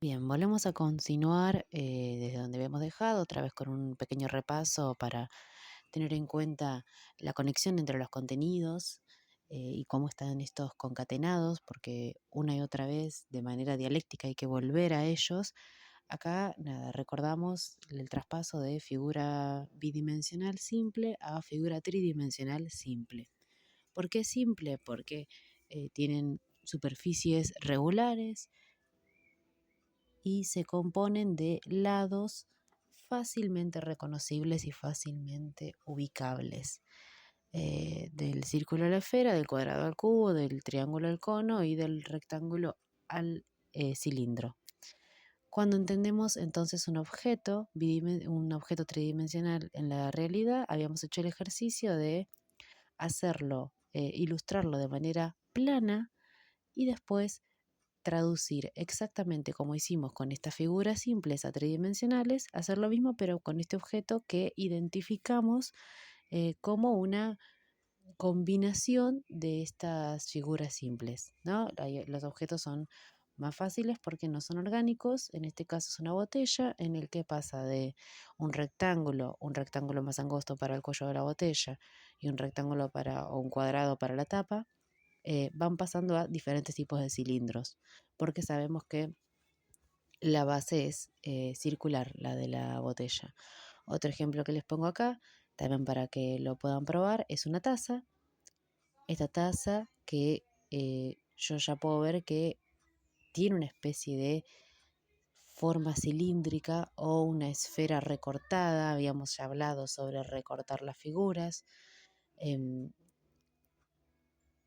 Bien, volvemos a continuar desde donde habíamos dejado, otra vez con un pequeño repaso para tener en cuenta la conexión entre los contenidos y cómo están estos concatenados, porque una y otra vez de manera dialéctica hay que volver a ellos. Acá, nada, recordamos el traspaso de figura bidimensional simple a figura tridimensional simple. ¿Por qué simple? Porque tienen superficies regulares y se componen de lados fácilmente reconocibles y fácilmente ubicables. Del círculo a la esfera, del cuadrado al cubo, del triángulo al cono y del rectángulo al cilindro. Cuando entendemos entonces un objeto tridimensional en la realidad, habíamos hecho el ejercicio de hacerlo, ilustrarlo de manera plana y después traducir exactamente como hicimos con estas figuras simples a tridimensionales, hacer lo mismo pero con este objeto que identificamos como una combinación de estas figuras simples, ¿no? Los objetos son más fáciles porque no son orgánicos, en este caso es una botella en el que pasa de un rectángulo más angosto para el cuello de la botella y un rectángulo o un cuadrado para la tapa, van pasando a diferentes tipos de cilindros, porque sabemos que la base es circular, la de la botella. Otro ejemplo que les pongo acá, también para que lo puedan probar, es una taza. Esta taza que yo ya puedo ver que tiene una especie de forma cilíndrica o una esfera recortada. Habíamos ya hablado sobre recortar las figuras.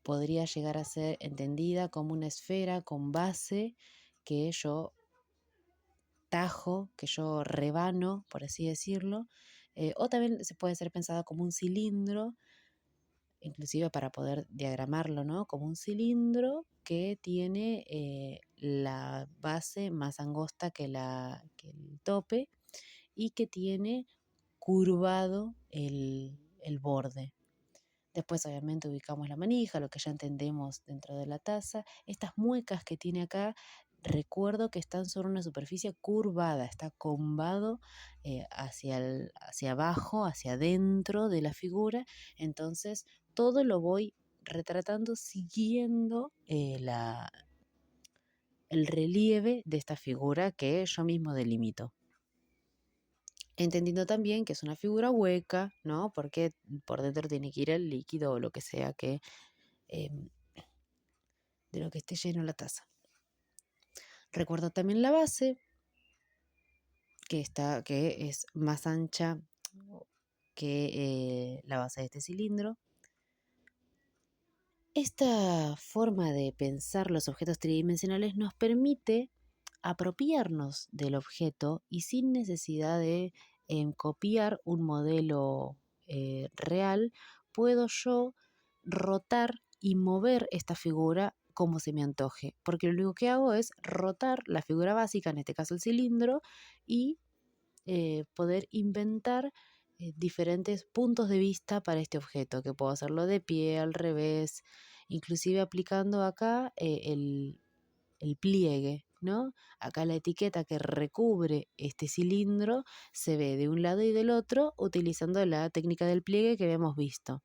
Podría llegar a ser entendida como una esfera con base que yo tajo, que yo rebano, por así decirlo, o también se puede ser pensada como un cilindro, inclusive para poder diagramarlo, ¿no? Como un cilindro que tiene la base más angosta que el tope y que tiene curvado el borde. Después obviamente ubicamos la manija, lo que ya entendemos dentro de la taza. Estas muecas que tiene acá, recuerdo que están sobre una superficie curvada, está combado hacia abajo, hacia adentro de la figura. Entonces todo lo voy retratando siguiendo el relieve de esta figura que yo mismo delimito. Entendiendo también que es una figura hueca, ¿no? Porque por dentro tiene que ir el líquido o lo que sea eh, de lo que esté lleno la taza. Recuerdo también la base, que es más ancha que la base de este cilindro. Esta forma de pensar los objetos tridimensionales nos permite apropiarnos del objeto y sin necesidad de copiar un modelo real, puedo yo rotar y mover esta figura como se me antoje, porque lo único que hago es rotar la figura básica, en este caso el cilindro, y poder inventar diferentes puntos de vista para este objeto, que puedo hacerlo de pie, al revés, inclusive aplicando acá el pliegue, ¿no? Acá la etiqueta que recubre este cilindro se ve de un lado y del otro utilizando la técnica del pliegue que habíamos visto.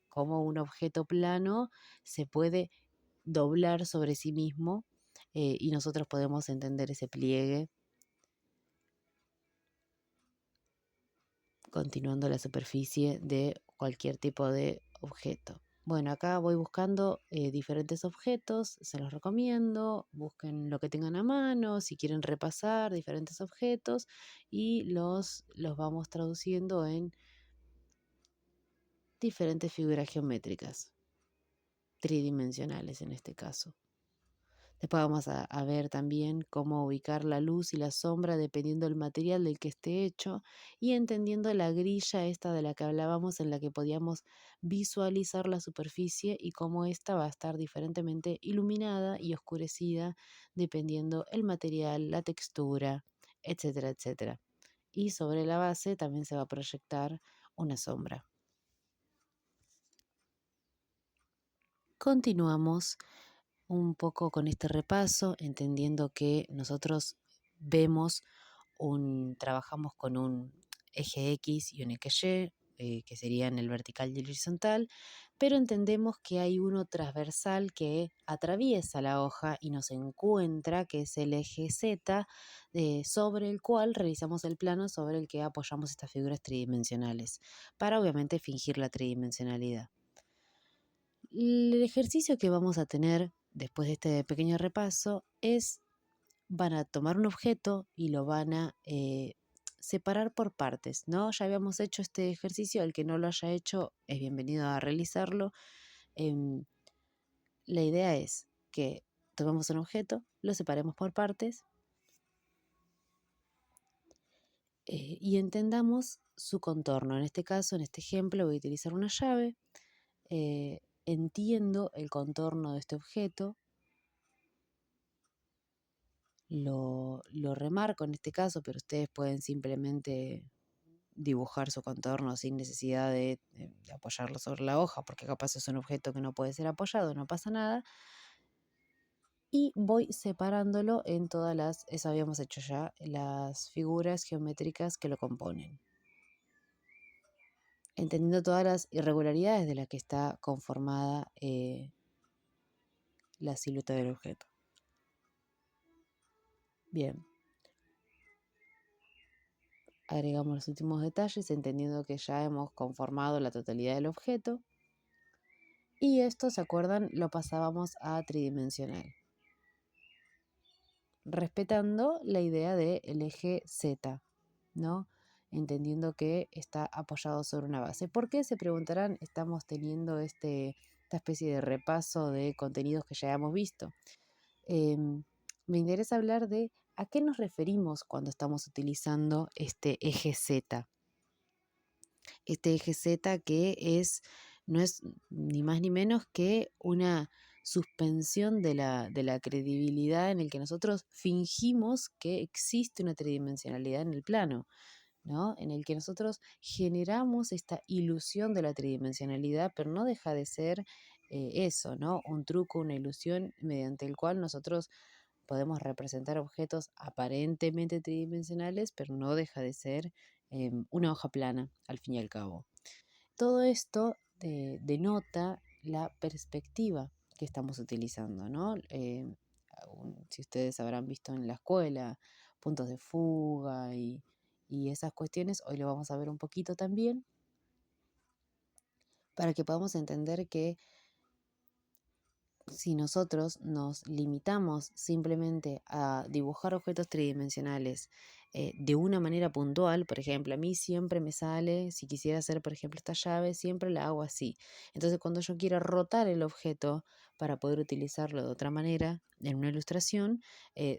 Como un objeto plano se puede doblar sobre sí mismo y nosotros podemos entender ese pliegue continuando la superficie de cualquier tipo de objeto. Bueno, acá voy buscando diferentes objetos, se los recomiendo, busquen lo que tengan a mano, si quieren repasar diferentes objetos y los vamos traduciendo en diferentes figuras geométricas, tridimensionales en este caso. Después vamos a ver también cómo ubicar la luz y la sombra dependiendo del material del que esté hecho y entendiendo la grilla esta de la que hablábamos en la que podíamos visualizar la superficie y cómo esta va a estar diferentemente iluminada y oscurecida dependiendo el material, la textura, etcétera, etcétera. Y sobre la base también se va a proyectar una sombra. Continuamos un poco con este repaso, entendiendo que nosotros trabajamos con un eje X y un eje Y, que serían el vertical y el horizontal, pero entendemos que hay uno transversal que atraviesa la hoja y nos encuentra, que es el eje Z, sobre el cual realizamos el plano sobre el que apoyamos estas figuras tridimensionales, para obviamente fingir la tridimensionalidad. El ejercicio que vamos a tener después de este pequeño repaso van a tomar un objeto y lo van a separar por partes, ¿no? Ya habíamos hecho este ejercicio, el que no lo haya hecho es bienvenido a realizarlo. La idea es que tomemos un objeto, lo separemos por partes y entendamos su contorno. En este caso, en este ejemplo, voy a utilizar una llave. Entiendo el contorno de este objeto, lo remarco en este caso, pero ustedes pueden simplemente dibujar su contorno sin necesidad de apoyarlo sobre la hoja, porque capaz es un objeto que no puede ser apoyado, no pasa nada. Y voy separándolo en eso habíamos hecho ya, las figuras geométricas que lo componen, entendiendo todas las irregularidades de las que está conformada la silueta del objeto. Bien, agregamos los últimos detalles, entendiendo que ya hemos conformado la totalidad del objeto. Y esto, ¿se acuerdan? Lo pasábamos a tridimensional, respetando la idea del eje Z, ¿no? Entendiendo que está apoyado sobre una base. ¿Por qué? Se preguntarán, estamos teniendo esta especie de repaso de contenidos que ya hemos visto. Me interesa hablar de a qué nos referimos cuando estamos utilizando este eje Z. Este eje Z que no es ni más ni menos que una suspensión de la credibilidad, en el que nosotros fingimos que existe una tridimensionalidad en el plano, ¿no? En el que nosotros generamos esta ilusión de la tridimensionalidad, pero no deja de ser eso, ¿no? Un truco, una ilusión mediante el cual nosotros podemos representar objetos aparentemente tridimensionales, pero no deja de ser una hoja plana, al fin y al cabo. Todo esto denota la perspectiva que estamos utilizando, ¿no? Si ustedes habrán visto en la escuela puntos de fuga y esas cuestiones, hoy lo vamos a ver un poquito también, para que podamos entender que si nosotros nos limitamos simplemente a dibujar objetos tridimensionales de una manera puntual, por ejemplo, a mí siempre me sale, si quisiera hacer, por ejemplo, esta llave, siempre la hago así. Entonces, cuando yo quiero rotar el objeto para poder utilizarlo de otra manera en una ilustración,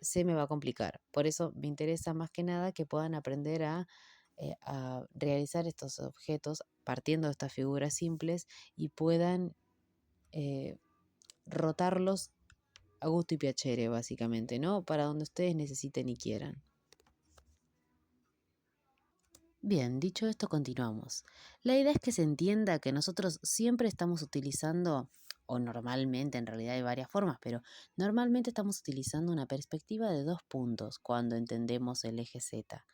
se me va a complicar. Por eso me interesa más que nada que puedan aprender a realizar estos objetos partiendo de estas figuras simples y puedan rotarlos a gusto y piacere, básicamente, ¿no? Para donde ustedes necesiten y quieran. Bien, dicho esto, continuamos. La idea es que se entienda que nosotros siempre estamos utilizando, o normalmente, en realidad hay varias formas, pero normalmente estamos utilizando una perspectiva de 2 puntos cuando entendemos el eje Z.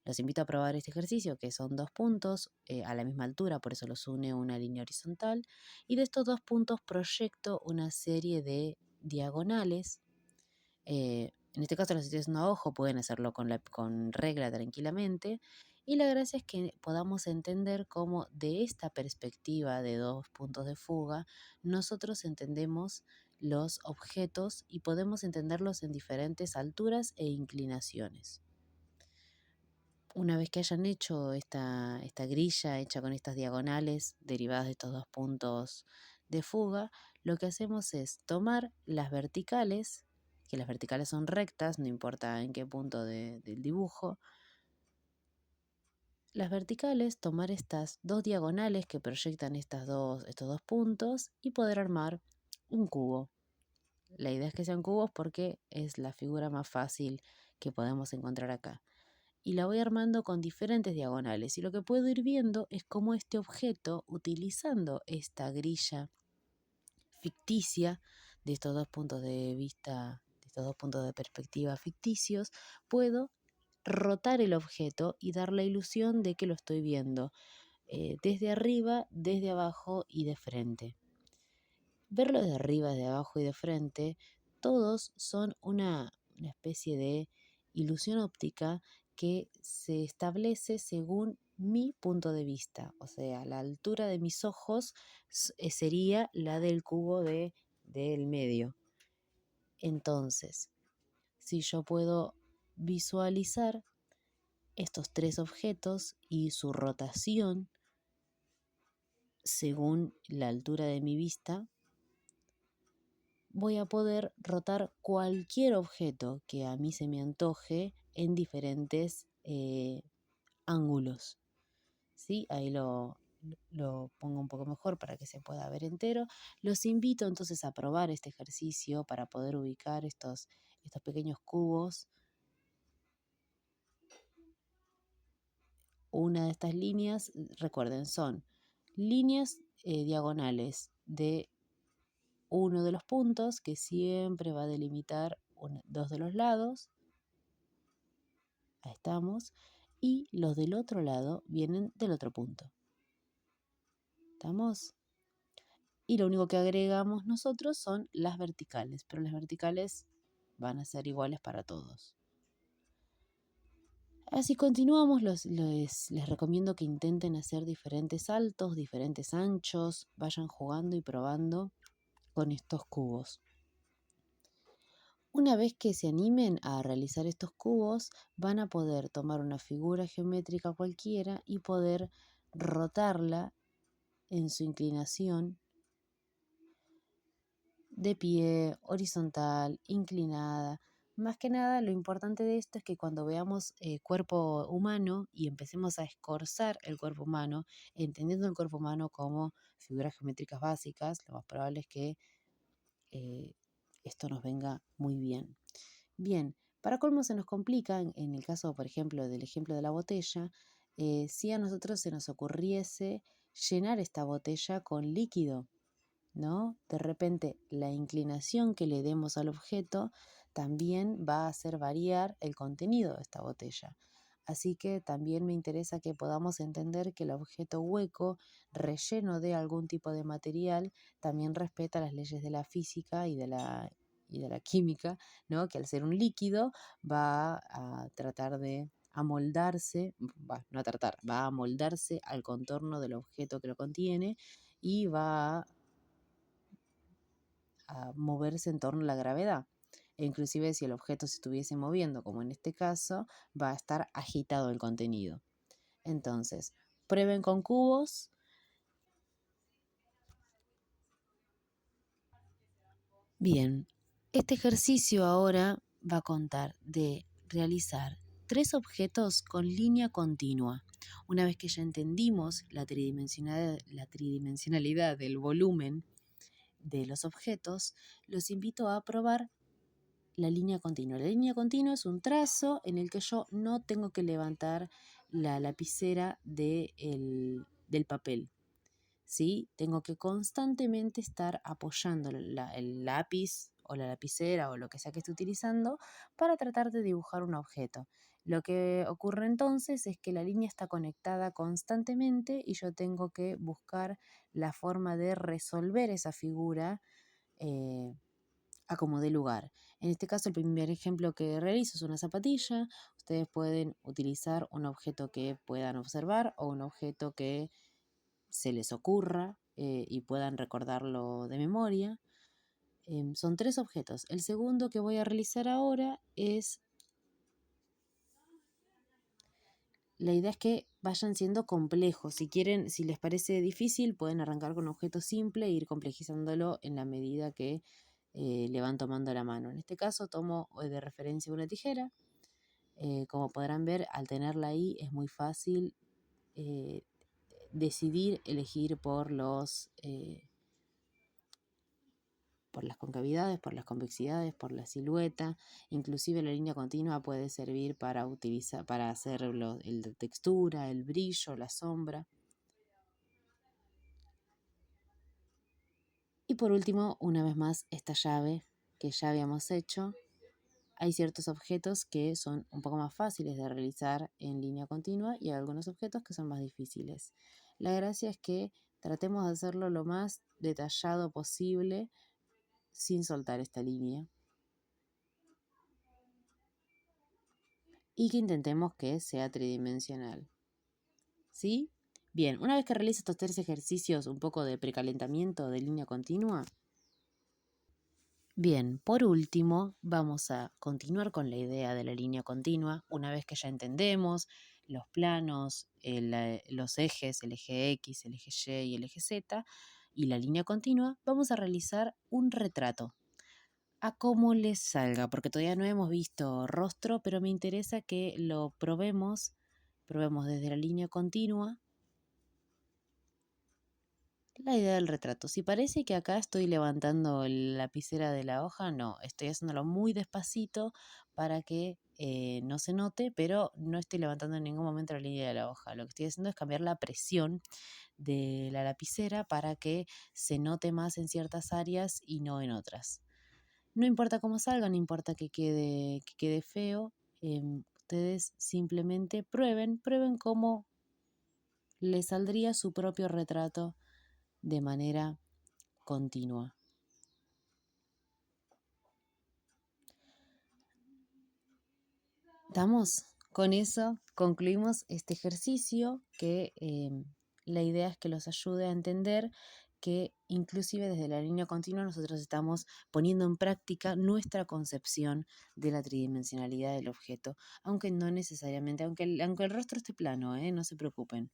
Los invito a probar este ejercicio, que son 2 puntos a la misma altura, por eso los une una línea horizontal, y de estos 2 puntos proyecto una serie de diagonales. En este caso, los estudiantes no a ojo pueden hacerlo con regla tranquilamente. Y la gracia es que podamos entender cómo de esta perspectiva de 2 puntos de fuga, nosotros entendemos los objetos y podemos entenderlos en diferentes alturas e inclinaciones. Una vez que hayan hecho esta grilla hecha con estas diagonales derivadas de estos 2 puntos de fuga, lo que hacemos es tomar las verticales, que las verticales son rectas, no importa en qué punto del dibujo. Las verticales, tomar estas 2 diagonales que proyectan estos dos puntos y poder armar un cubo. La idea es que sean cubos porque es la figura más fácil que podemos encontrar acá. Y la voy armando con diferentes diagonales. Y lo que puedo ir viendo es cómo este objeto, utilizando esta grilla ficticia de estos 2 puntos de vista, de estos dos puntos de perspectiva ficticios, puedo rotar el objeto y dar la ilusión de que lo estoy viendo desde arriba, desde abajo y de frente. Verlo de arriba, de abajo y de frente, todos son una especie de ilusión óptica que se establece según mi punto de vista. O sea, la altura de mis ojos sería la del cubo del medio. Entonces, si yo puedo visualizar estos tres objetos y su rotación según la altura de mi vista, voy a poder rotar cualquier objeto que a mí se me antoje en diferentes ángulos. ¿Sí? Ahí lo pongo un poco mejor para que se pueda ver entero. Los invito entonces a probar este ejercicio para poder ubicar estos pequeños cubos. Una de estas líneas, recuerden, son líneas diagonales de uno de los puntos que siempre va a delimitar dos de los lados. Ahí estamos. Y los del otro lado vienen del otro punto. ¿Estamos? Y lo único que agregamos nosotros son las verticales, pero las verticales van a ser iguales para todos. Así continuamos, les recomiendo que intenten hacer diferentes saltos, diferentes anchos, vayan jugando y probando con estos cubos. Una vez que se animen a realizar estos cubos, van a poder tomar una figura geométrica cualquiera y poder rotarla en su inclinación de pie, horizontal, inclinada. Más que nada, lo importante de esto es que cuando veamos cuerpo humano y empecemos a escorzar el cuerpo humano, entendiendo el cuerpo humano como figuras geométricas básicas, lo más probable es que esto nos venga muy bien. Bien, para colmo se nos complica, en el caso, por ejemplo, del ejemplo de la botella, si a nosotros se nos ocurriese llenar esta botella con líquido, ¿no? De repente, la inclinación que le demos al objeto también va a hacer variar el contenido de esta botella. Así que también me interesa que podamos entender que el objeto hueco, relleno de algún tipo de material, también respeta las leyes de la física y de la química, ¿no? Que al ser un líquido va a tratar de amoldarse, va a amoldarse al contorno del objeto que lo contiene y va a moverse en torno a la gravedad. E inclusive si el objeto se estuviese moviendo, como en este caso, va a estar agitado el contenido. Entonces, prueben con cubos. Bien, este ejercicio ahora va a contar de realizar 3 objetos con línea continua. Una vez que ya entendimos la tridimensionalidad del volumen de los objetos, los invito a probar la línea continua. La línea continua es un trazo en el que yo no tengo que levantar la lapicera del papel. ¿Sí? Tengo que constantemente estar apoyando el lápiz o la lapicera o lo que sea que esté utilizando para tratar de dibujar un objeto. Lo que ocurre entonces es que la línea está conectada constantemente y yo tengo que buscar la forma de resolver esa figura a como dé lugar. En este caso, el primer ejemplo que realizo es una zapatilla. Ustedes pueden utilizar un objeto que puedan observar o un objeto que se les ocurra y puedan recordarlo de memoria. Son 3 objetos. El segundo que voy a realizar ahora es... La idea es que vayan siendo complejos. Si quieren, si les parece difícil, pueden arrancar con un objeto simple e ir complejizándolo en la medida que le van tomando la mano. En este caso tomo de referencia una tijera. Como podrán ver, al tenerla ahí es muy fácil decidir elegir por las concavidades, por las convexidades, por la silueta. Inclusive la línea continua puede servir para hacer el de textura, el brillo, la sombra. Y por último, una vez más, esta llave que ya habíamos hecho, hay ciertos objetos que son un poco más fáciles de realizar en línea continua y hay algunos objetos que son más difíciles. La gracia es que tratemos de hacerlo lo más detallado posible sin soltar esta línea y que intentemos que sea tridimensional. ¿Sí? Bien, una vez que realice estos 3 ejercicios un poco de precalentamiento de línea continua, bien, por último, vamos a continuar con la idea de la línea continua. Una vez que ya entendemos los planos, los ejes, el eje X, el eje Y y el eje Z, y la línea continua, vamos a realizar un retrato. A cómo les salga, porque todavía no hemos visto rostro, pero me interesa que lo probemos desde la línea continua la idea del retrato. Si parece que acá estoy levantando la lapicera de la hoja, no, estoy haciéndolo muy despacito para que no se note, pero no estoy levantando en ningún momento la línea de la hoja. Lo que estoy haciendo es cambiar la presión de la lapicera para que se note más en ciertas áreas y no en otras. No importa cómo salga, no importa que quede feo, ustedes simplemente prueben cómo les saldría su propio retrato de manera continua. ¿Estamos? Con eso concluimos este ejercicio que la idea es que los ayude a entender que inclusive desde la línea continua nosotros estamos poniendo en práctica nuestra concepción de la tridimensionalidad del objeto, aunque no necesariamente, aunque el rostro esté plano, no se preocupen.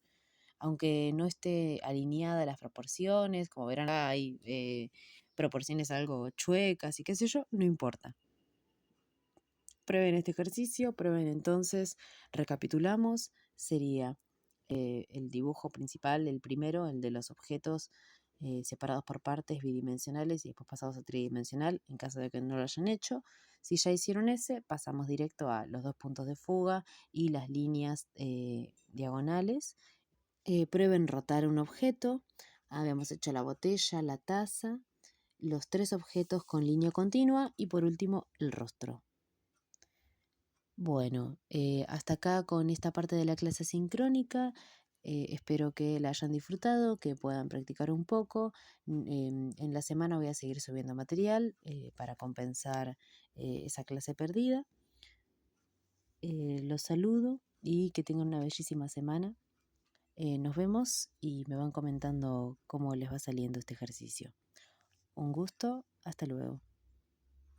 Aunque no esté alineada las proporciones, como verán hay proporciones algo chuecas y qué sé yo, no importa. Prueben este ejercicio, prueben entonces, recapitulamos, sería el dibujo principal, el primero, el de los objetos separados por partes bidimensionales y después pasados a tridimensional, en caso de que no lo hayan hecho. Si ya hicieron ese, pasamos directo a los 2 puntos de fuga y las líneas diagonales. Prueben rotar un objeto, habíamos hecho la botella, la taza, los 3 objetos con línea continua y por último el rostro. Bueno, hasta acá con esta parte de la clase sincrónica. Espero que la hayan disfrutado, que puedan practicar un poco. En la semana voy a seguir subiendo material para compensar esa clase perdida. Los saludo y que tengan una bellísima semana. Nos vemos y me van comentando cómo les va saliendo este ejercicio. Un gusto, hasta luego.